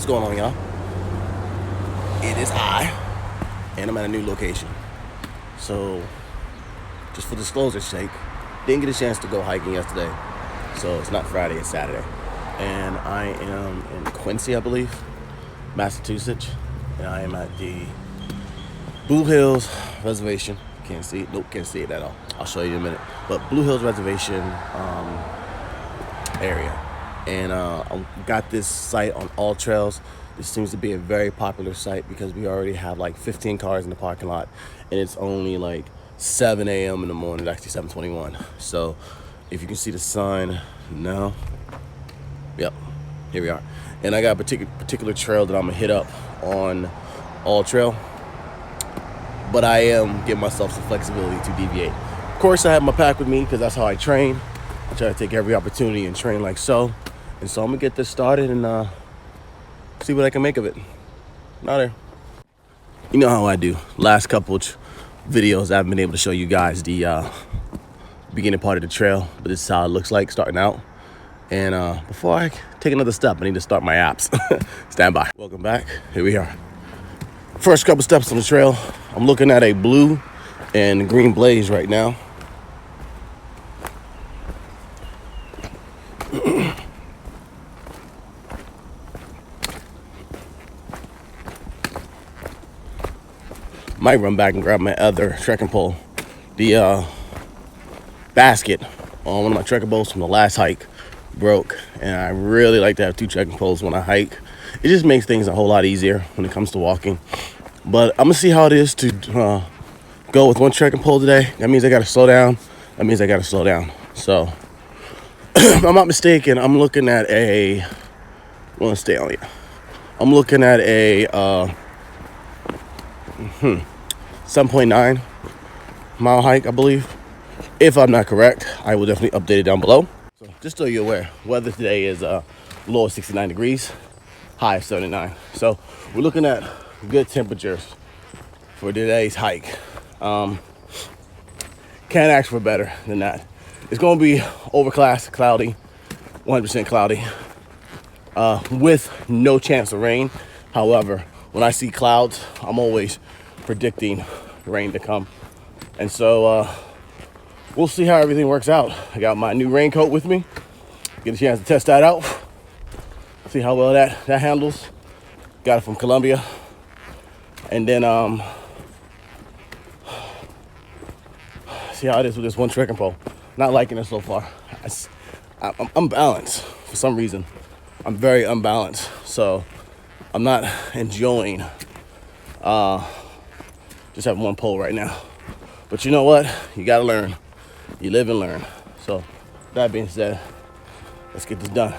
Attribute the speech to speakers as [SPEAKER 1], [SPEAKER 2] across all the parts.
[SPEAKER 1] What's going on, y'all? It is I, and I'm at a new location. So, just for disclosure's sake, didn't get a chance to go hiking yesterday. So it's not Friday, it's Saturday. And I am in Quincy, I believe, Massachusetts. And I am at the Blue Hills Reservation. Can't see it. Nope, can't see it at all. I'll show you in a minute. But Blue Hills Reservation area. And I got this site on All Trails. This seems to be a very popular site because we already have like 15 cars in the parking lot. And it's only like 7 a.m. in the morning. It's actually 7:21. So if you can see the sign now. Yep, here we are. And I got a particular trail that I'm gonna hit up on All Trail. But I am giving myself some flexibility to deviate. Of course, I have my pack with me because that's how I train. I try to take every opportunity and train like so. And so I'm gonna get this started and see what I can make of it. Out there. You know how I do. Last couple videos, I haven't been able to show you guys the beginning part of the trail, but this is how it looks like starting out. And before I take another step, I need to start my apps. Stand by. Welcome back. Here we are. First couple steps on the trail. I'm looking at a blue and green blaze right now. Might run back and grab my other trekking pole. The basket on one of my trekking poles from the last hike broke, and I really like to have two trekking poles when I hike. It just makes things a whole lot easier when it comes to walking. But I'm gonna see how it is to go with one trekking pole today. That means I gotta slow down. So if I'm not mistaken, I'm looking at a 7.9 mile hike, I believe. If I'm not correct, I will definitely update it down below. So just so you're aware, weather today is low of 69 degrees, high of 79. So we're looking at good temperatures for today's hike. Can't ask for better than that. It's going to be overcast, cloudy, 100% cloudy, with no chance of rain. However, when I see clouds, I'm always predicting rain to come. And so we'll see how everything works out. I got my new raincoat with me. Get a chance to test that out. See how well that handles. Got it from Columbia. And then see how it is with this one trekking pole. Not liking it so far. I'm balanced for some reason. I'm very unbalanced. So I'm not enjoying just having one pole right now. But you know what? You gotta learn. You live and learn. So that being said, let's get this done.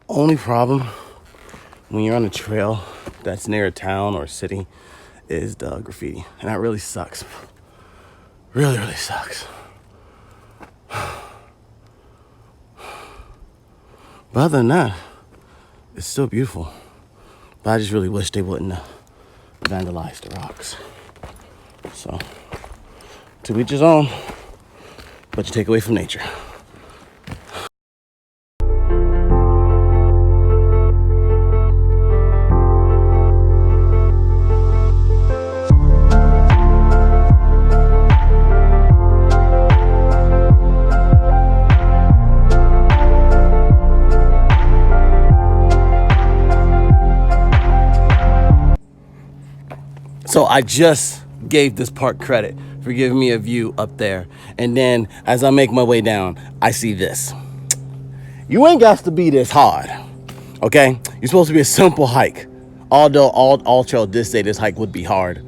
[SPEAKER 1] Only problem when you're on a trail that's near a town or a city is the graffiti. And that really sucks. Really, really sucks. But other than that, it's still beautiful. But I just really wish they wouldn't vandalize the rocks. So, to each his own, but you take away from nature. So I just gave this park credit for giving me a view up there. And then as I make my way down, I see this. You ain't got to be this hard. Okay, you're supposed to be a simple hike. Although all trail did say this hike would be hard,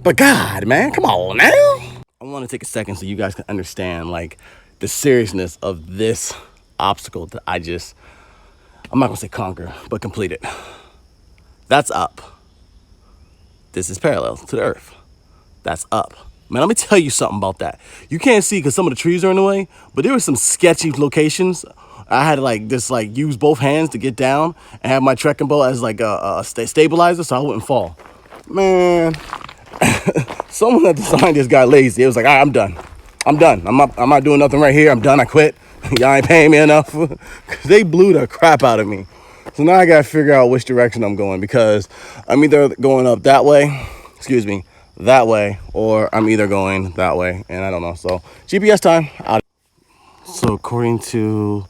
[SPEAKER 1] but God, man, come on now. I want to take a second so you guys can understand like the seriousness of this obstacle that I'm not gonna say conquer, but complete it. That's up. This is parallel to the earth. That's up. Man, let me tell you something about that. You can't see because some of the trees are in the way, but there were some sketchy locations. I had to use both hands to get down and have my trekking bow as like a stabilizer so I wouldn't fall. Man, someone that designed this got lazy. It was like, all right, I'm done. I'm not doing nothing right here. I'm done. I quit. Y'all ain't paying me enough. Cause they blew the crap out of me. So now I gotta figure out which direction I'm going because I'm either going up that way, that way, or I'm either going that way, and I don't know. So GPS time. So according to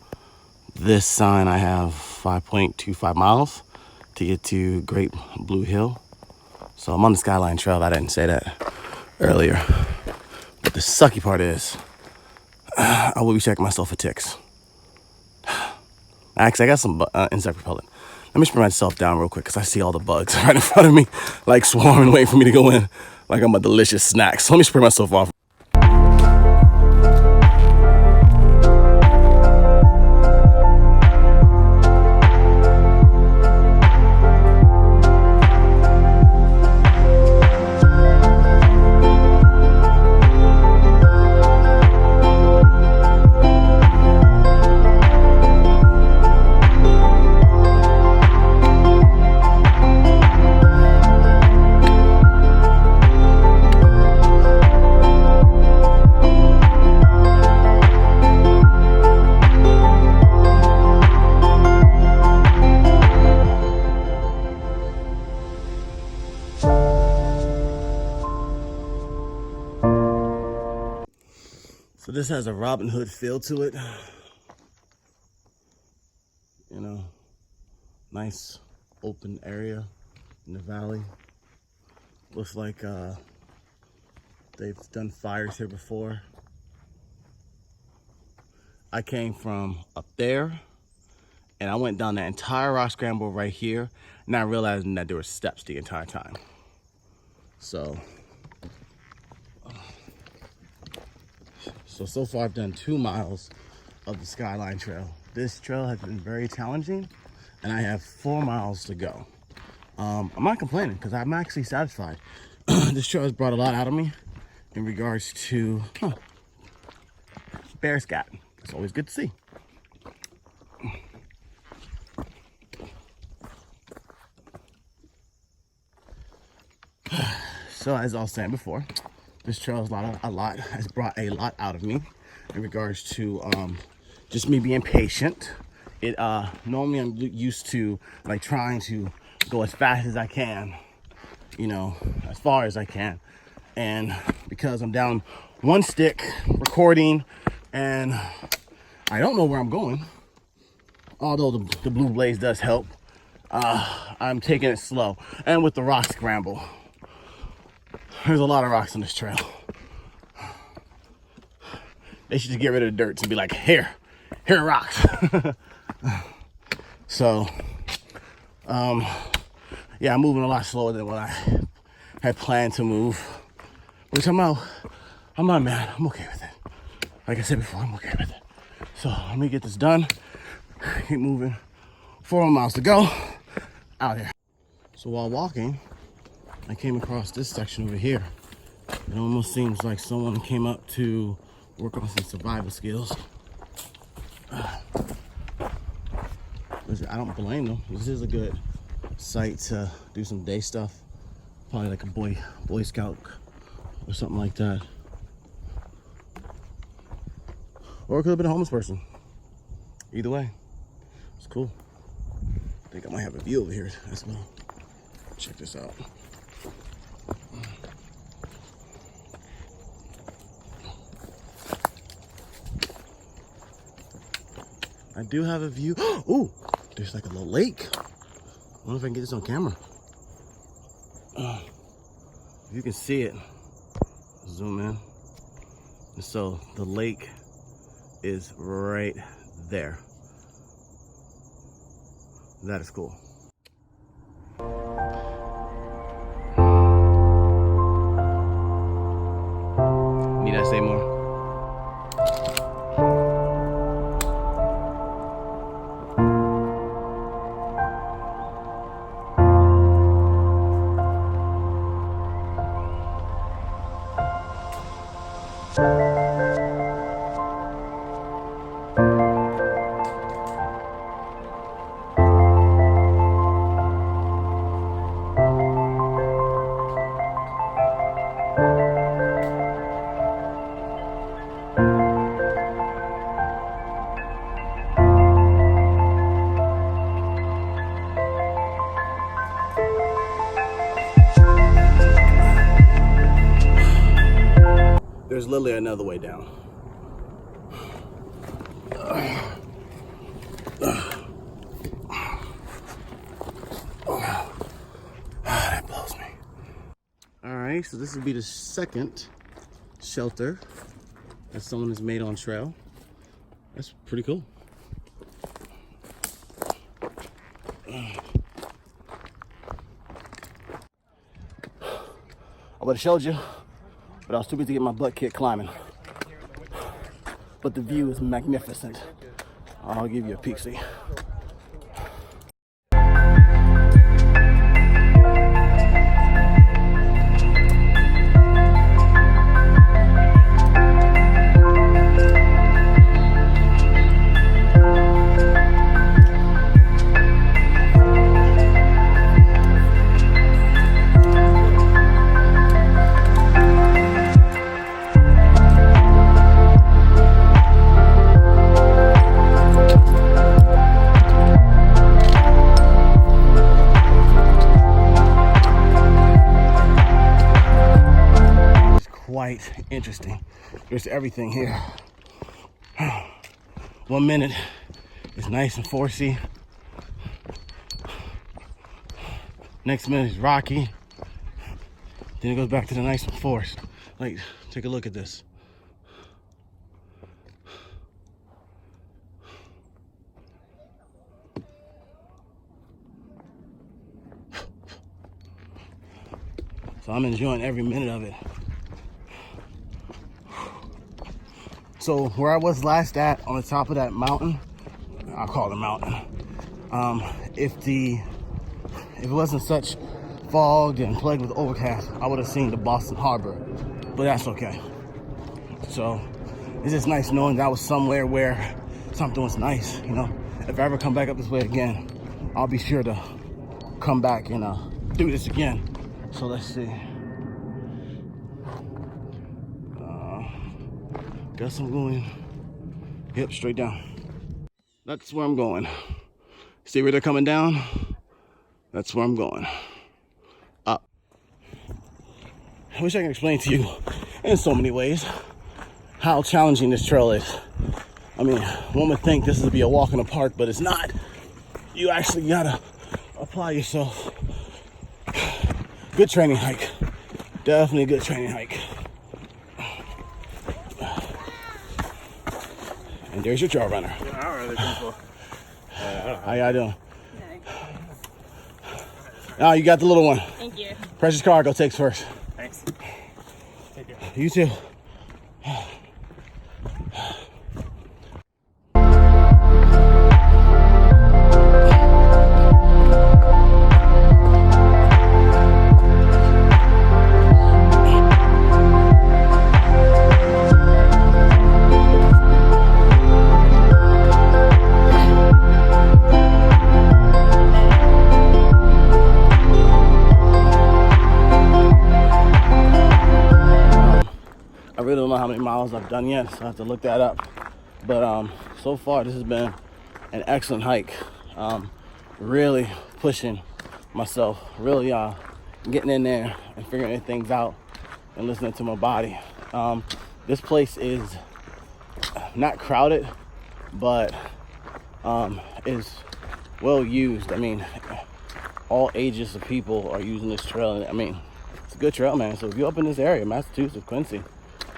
[SPEAKER 1] this sign, I have 5.25 miles to get to Great Blue Hill. So I'm on the Skyline Trail. I didn't say that earlier. But the sucky part is, I will be checking myself for ticks. Actually, I got some insect repellent. Let me spray myself down real quick because I see all the bugs right in front of me, like swarming, waiting for me to go in, like I'm a delicious snack. So let me spray myself off. So this has a Robin Hood feel to it. You know, nice open area in the valley. Looks like they've done fires here before. I came from up there and I went down that entire rock scramble right here, not realizing that there were steps the entire time. So far I've done 2 miles of the Skyline Trail. This trail has been very challenging and I have 4 miles to go. I'm not complaining because I'm actually satisfied. This trail has brought a lot out of me in regards to bear scat. It's always good to see. So as I was saying before, this trail has brought a lot out of me in regards to just me being patient. Normally I'm used to like trying to go as fast as I can, you know, as far as I can. And because I'm down one stick recording and I don't know where I'm going, although the Blue Blaze does help, I'm taking it slow. And with the rock scramble, there's a lot of rocks on this trail. They should just get rid of the dirt and be like, here are rocks. So, yeah, I'm moving a lot slower than what I had planned to move, which I'm not mad. I'm okay with it. Like I said before, I'm okay with it. So let me get this done. Keep moving. 4 more miles to go. Out here. So while walking, I came across this section over here. It almost seems like someone came up to work on some survival skills. I don't blame them. This is a good site to do some day stuff. Probably like a Boy Scout or something like that. Or it could have been a homeless person. Either way, it's cool. I think I might have a view over here as well. Check this out. I do have a view. Ooh, there's like a little lake. I wonder if I can get this on camera. If you can see it, zoom in. And so the lake is right there. That is cool. Need I say more? There's literally another way down. That blows me. All right, so this will be the second shelter that someone has made on trail. That's pretty cool. I would have showed you, but I was too busy to get my butt kicked climbing. But the view is magnificent. I'll give you a peek, see. Quite interesting. There's everything here. 1 minute it's nice and foresty. Next minute is rocky. Then it goes back to the nice and forest. Like, take a look at this. So I'm enjoying every minute of it. So where I was last at, on the top of that mountain, I'll call it a mountain. If it wasn't such fogged and plagued with overcast, I would have seen the Boston Harbor, but that's okay. So it's just nice knowing that I was somewhere where something was nice, you know. If I ever come back up this way again, I'll be sure to come back and do this again. So let's see. Guess I'm going, yep, straight down. That's where I'm going. See where they're coming down? That's where I'm going. Up. I wish I could explain to you in so many ways how challenging this trail is. I mean, one would think this would be a walk in the park, but it's not. You actually gotta apply yourself. Good training hike. Definitely a good training hike. And there's your trail runner.
[SPEAKER 2] How are other people?
[SPEAKER 1] How y'all doing? Now you got the little one.
[SPEAKER 3] Thank you.
[SPEAKER 1] Precious Cargo takes first.
[SPEAKER 2] Thanks. Take care.
[SPEAKER 1] You too. I really don't know how many miles I've done yet, so I have to look that up. But so far, this has been an excellent hike. Really pushing myself, really getting in there and figuring things out and listening to my body. This place is not crowded, but is well used. I mean, all ages of people are using this trail. I mean, it's a good trail, man. So if you're up in this area, Massachusetts, Quincy,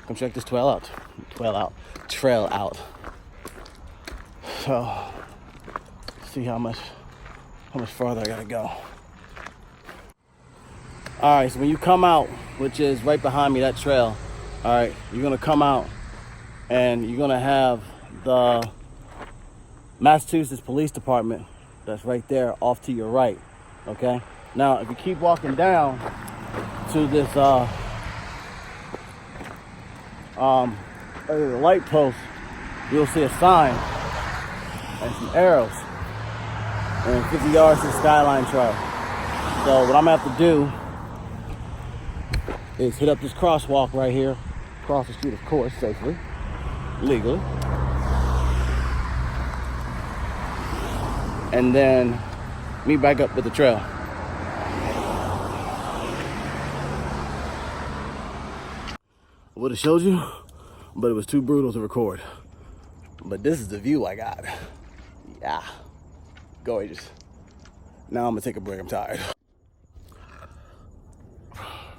[SPEAKER 1] come check this trail out. Trail out. So, see how much how much farther I gotta go. All right, so when you come out, which is right behind me, that trail, all right, you're gonna come out and you're gonna have the Massachusetts Police Department that's right there off to your right, okay? Now, if you keep walking down to this light post, you'll see a sign and some arrows and 50 yards to the Skyline Trail. So what I'm gonna have to do is hit up this crosswalk right here, cross the street, of course, safely, legally, and then meet back up with the trail. I would have showed you, but it was too brutal to record. But this is the view I got. Yeah, gorgeous. Now I'm gonna take a break, I'm tired.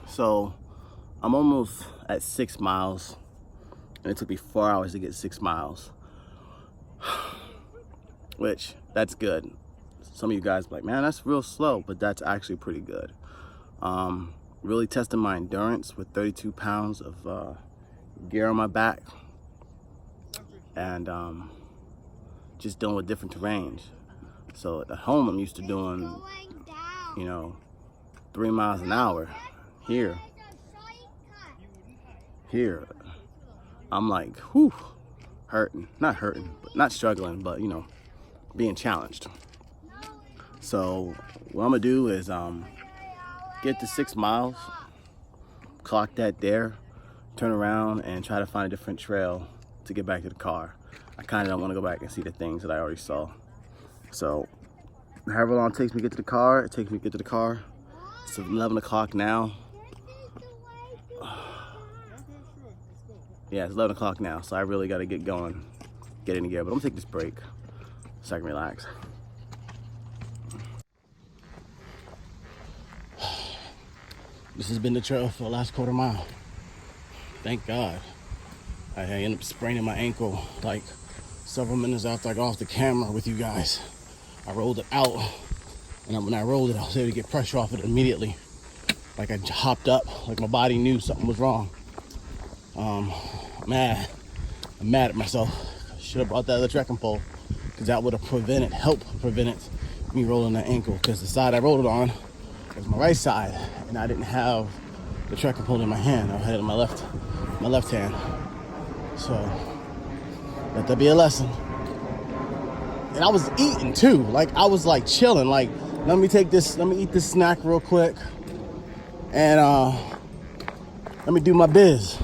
[SPEAKER 1] So I'm almost at 6 miles, and it took me 4 hours to get 6 miles, which that's good. Some of you guys are like, man, that's real slow, but that's actually pretty good. Really testing my endurance with 32 pounds of gear on my back, and just dealing with different terrains. So at home, I'm used to doing, 3 miles an hour. Here, I'm like, whew, hurting. Not hurting, but not struggling, but, being challenged. So what I'm gonna do is get to 6 miles, clock that there, turn around and try to find a different trail to get back to the car. I kind of don't want to go back and see the things that I already saw. So however long it takes me to get to the car, it takes me to get to the car. It's 11 o'clock now. Yeah, it's 11 o'clock now, so I really got to get going, get in gear. But I'm gonna take this break so I can relax. This has been the trail for the last quarter mile. Thank God. I ended up spraining my ankle like several minutes after I got off the camera with you guys. I rolled it out, and when I rolled it, I was able to get pressure off it immediately. Like I hopped up, like my body knew something was wrong. I'm mad at myself. I should have brought that other trekking pole, because that would have helped prevent me rolling that ankle, because the side I rolled it on was my right side, and I didn't have the trekking pole in my hand. I had it in my left hand. So let that be a lesson. And I was eating too. Like I was like chilling. Like, let me eat this snack real quick, and let me do my biz.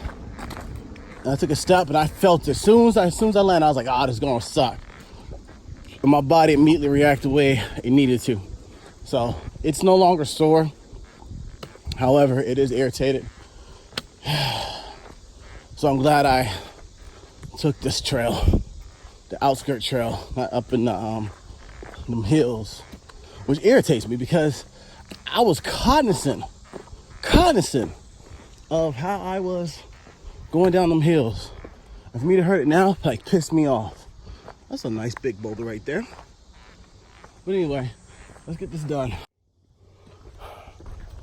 [SPEAKER 1] And I took a step, and I felt it. As soon as I landed, I was like, this is gonna suck. But my body immediately reacted the way it needed to. So it's no longer sore. However, it is irritated. So I'm glad I took this trail, the outskirt trail, not up in them hills, which irritates me because I was cognizant of how I was going down them hills. And for me to hurt it now, like, pissed me off. That's a nice big boulder right there. But anyway, let's get this done.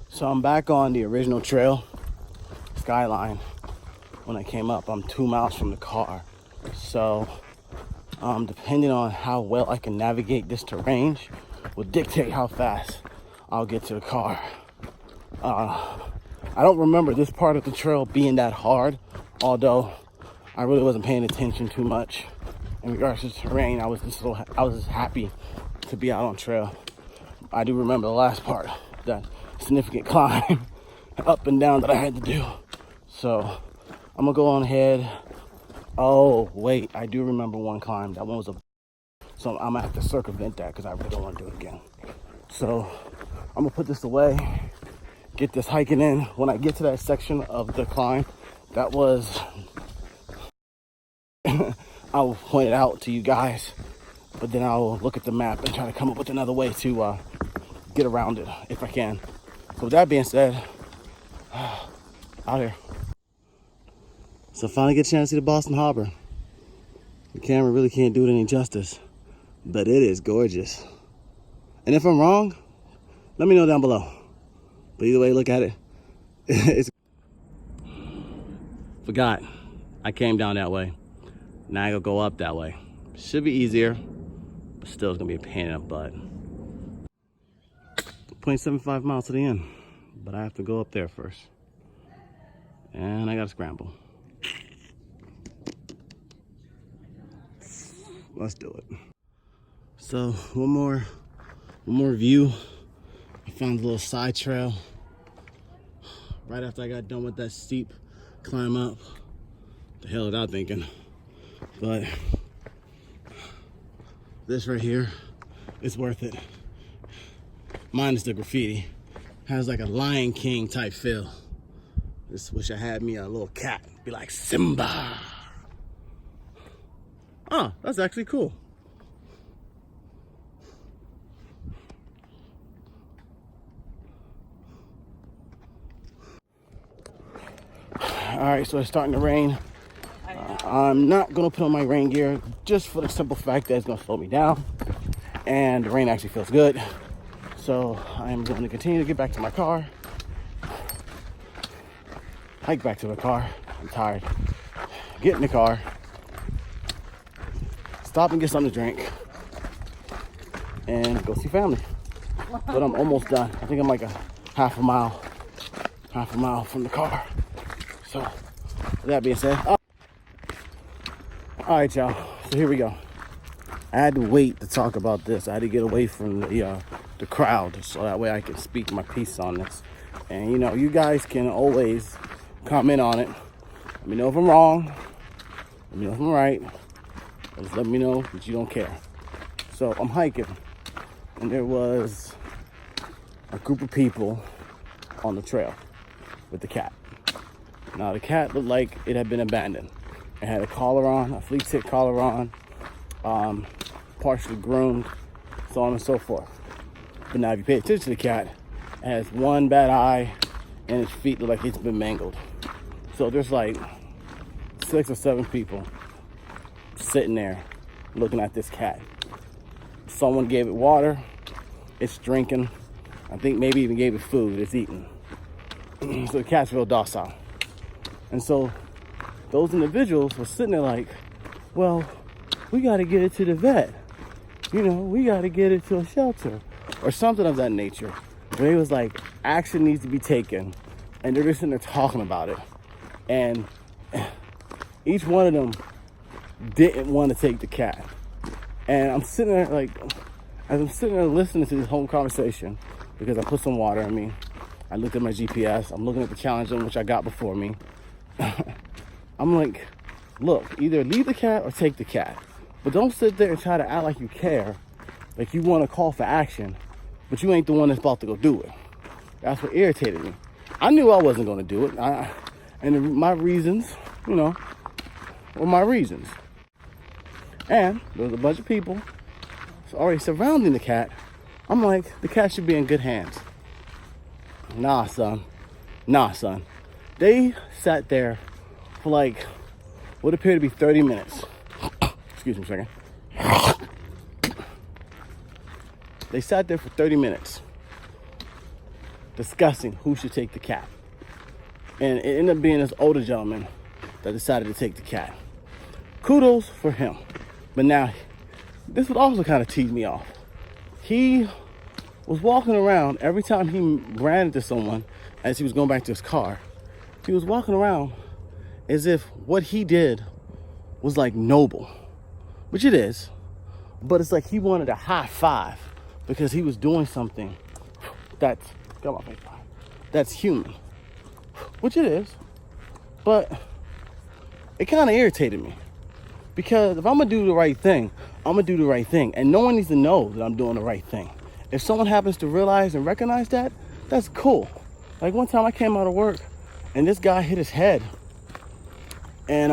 [SPEAKER 1] So I'm back on the original trail, Skyline. When I came up, I'm 2 miles from the car. So depending on how well I can navigate this terrain will dictate how fast I'll get to the car. I don't remember this part of the trail being that hard, although I really wasn't paying attention too much in regards to the terrain. I was just happy to be out on trail. I do remember the last part, that significant climb up and down that I had to do. So I'm gonna go on ahead. Oh wait, I do remember one climb. That one was so I'm gonna have to circumvent that because I really don't want to do it again. So I'm gonna put this away, get this hiking in. When I get to that section of the climb, that was I will point it out to you guys, but then I'll look at the map and try to come up with another way to get around it if I can. So with that being said, out here. So finally get a chance to see the Boston Harbor. The camera really can't do it any justice, but it is gorgeous. And if I'm wrong, let me know down below. But either way, look at it. It's forgot. I came down that way. Now I gotta go up that way. Should be easier, but still it's gonna be a pain in the butt. 0.75 miles to the end, but I have to go up there first. And I gotta scramble. Let's do it. So one more view. I found a little side trail right after I got done with that steep climb up. The hell was I thinking? But this right here is worth it. Minus the graffiti. Has like a Lion King type feel. Just wish I had me a little cat. Be like Simba. Oh, that's actually cool. All right, so it's starting to rain. I'm not gonna put on my rain gear just for the simple fact that it's gonna slow me down. And the rain actually feels good. So I'm going to continue to get back to my car. Hike back to the car. I'm tired. Get in the car. Stop and get something to drink. And go see family. But I'm almost done. I think I'm like a half a mile from the car. So with that being said, all right, y'all. So here we go. I had to wait to talk about this. I had to get away from the crowd so that way I can speak my piece on this. And you know, you guys can always comment on it. Let me know if I'm wrong. Let me know if I'm right. Just let me know that you don't care. So I'm hiking, and there was a group of people on the trail with the cat. Now the cat looked like it had been abandoned. It had a collar on, a flea tick collar on, partially groomed, so on and so forth. But now if you pay attention to the cat, it has one bad eye and its feet look like it's been mangled. So there's like 6 or 7 people sitting there looking at this cat. Someone gave it water, it's drinking. I think maybe even gave it food, it's eating. So the cat's real docile. And so those individuals were sitting there like, well, we gotta get it to the vet. You know, we gotta get it to a shelter or something of that nature. But it was like, action needs to be taken. And they're just sitting there talking about it. And each one of them didn't want to take the cat. And I'm sitting there like, as I'm sitting there listening to this whole conversation, because I put some water in me, I looked at my GPS, I'm looking at the challenge in which I got before me. I'm like, look, either leave the cat or take the cat. But don't sit there and try to act like you care, like you want to call for action, but you ain't the one that's about to go do it. That's what irritated me. I knew I wasn't going to do it. And my reasons, you know, were my reasons. And there was a bunch of people already surrounding the cat. I'm like, the cat should be in good hands. Nah, son. They sat there for like what appeared to be 30 minutes. Excuse me a second. They sat there for 30 minutes discussing who should take the cat. And it ended up being this older gentleman that decided to take the cat. Kudos for him. But now, this would also kind of tease me off. He was walking around every time he ran into someone as he was going back to his car. He was walking around as if what he did was like noble, which it is, but it's like he wanted a high five because he was doing something that's human, which it is. But it kind of irritated me because if I'm gonna do the right thing, I'm gonna do the right thing, and no one needs to know that I'm doing the right thing. If someone happens to realize and recognize that, that's cool. Like one time I came out of work and this guy hit his head, and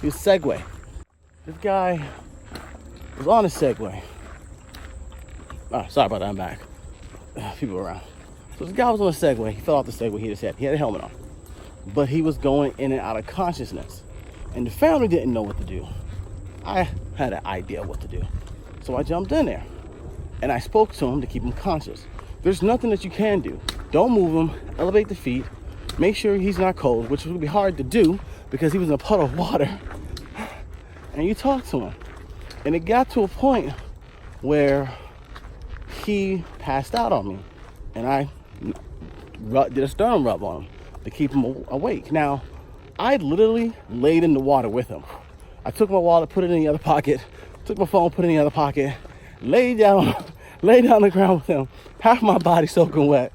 [SPEAKER 1] he was Segway. This guy was on a Segway. Sorry about that, I'm back. People around. So this guy was on a Segway. He fell off the Segway, hit his head. He had a helmet on, but he was going in and out of consciousness, and the family didn't know what to do. I had an idea what to do, so I jumped in there, And I spoke to him to keep him conscious. There's nothing that you can do. Don't move him, elevate the feet, make sure he's not cold, which would be hard to do because he was in a puddle of water. And you talk to him. And it got to a point where he passed out on me. And I did a sternum rub on him to keep him awake. Now, I literally laid in the water with him. I took my wallet, put it in the other pocket, took my phone, put it in the other pocket, laid down on the ground with him, half my body soaking wet,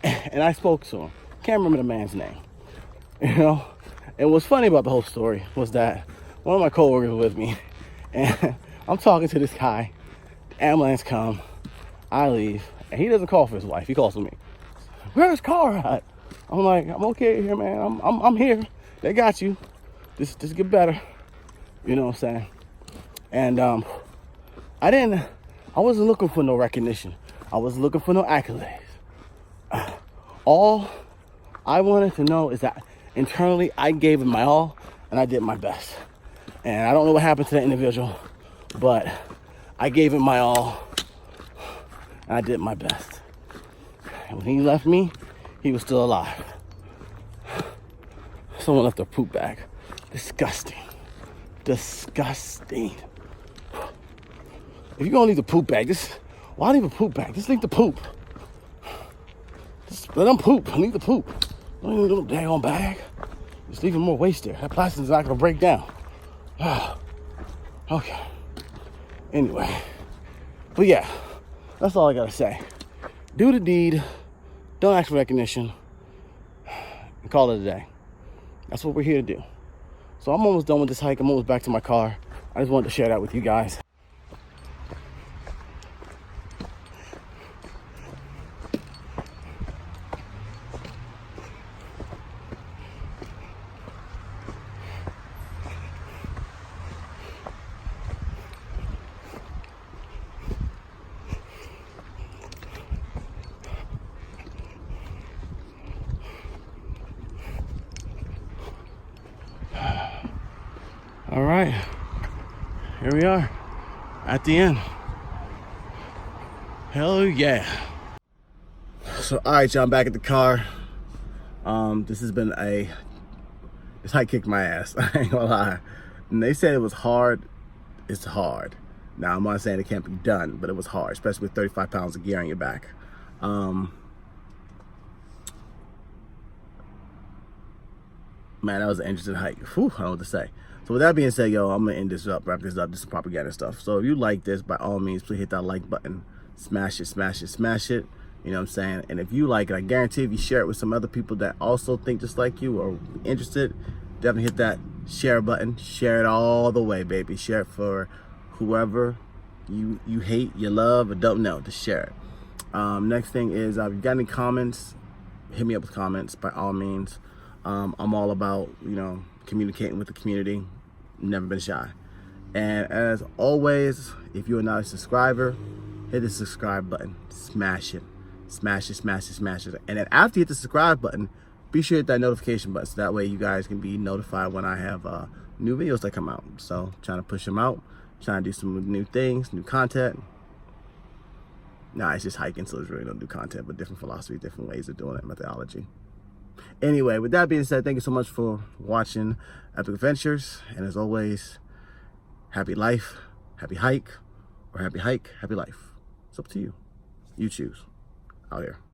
[SPEAKER 1] and I spoke to him. Can't remember the man's name, you know? And what's funny about the whole story was that one of my coworkers was with me, and I'm talking to this guy, ambulance come, I leave, and he doesn't call for his wife, he calls for me. Where's Carl at? I'm like, I'm okay here, man, I'm here, they got you, just get better, you know what I'm saying? And I wasn't looking for no recognition. I wasn't looking for no accolades. All I wanted to know is that internally I gave it my all and I did my best. And I don't know what happened to that individual, but I gave it my all and I did my best. And when he left me, he was still alive. Someone left a poop bag. Disgusting. Disgusting. If you're gonna leave the poop bag, why leave a poop bag? Just leave the poop. Just let them poop. Leave the poop. Don't even do a daggone bag. Just leave more waste there. That plastic's not gonna break down. Okay. Anyway. But yeah, that's all I gotta say. Do the deed. Don't ask for recognition. And call it a day. That's what we're here to do. So I'm almost done with this hike. I'm almost back to my car. I just wanted to share that with you guys. All right, here we are at the end. Hell yeah. So, all right, y'all, I'm back at the car. This hike kicked my ass. I ain't gonna lie. And they said it was hard. It's hard. Now, I'm not saying it can't be done, but it was hard, especially with 35 pounds of gear on your back. Man, that was an interesting hike. Whew, I don't know what to say. So with that being said, yo, I'm gonna end this up, wrap this up. This is propaganda stuff. So if you like this, by all means, please hit that like button. Smash it, smash it, smash it. You know what I'm saying? And if you like it, I guarantee if you share it with some other people that also think just like you or interested, definitely hit that share button. Share it all the way, baby. Share it for whoever you hate, you love, or don't know. Just share it. Next thing is, if you got any comments, hit me up with comments by all means. I'm all about, communicating with the community. Never been shy. And as always, if you're not a subscriber, hit the subscribe button. Smash it. Smash it, smash it, smash it. And then after you hit the subscribe button, be sure to hit that notification button so that way you guys can be notified when I have new videos that come out. So trying to push them out, trying to do some new things, new content. Nah, it's just hiking, so there's really no new content, but different philosophy, different ways of doing it, methodology. Anyway, with that being said, thank you so much for watching Epic Adventures. And as always, happy life, happy hike, or happy hike, happy life. It's up to you. You choose out here.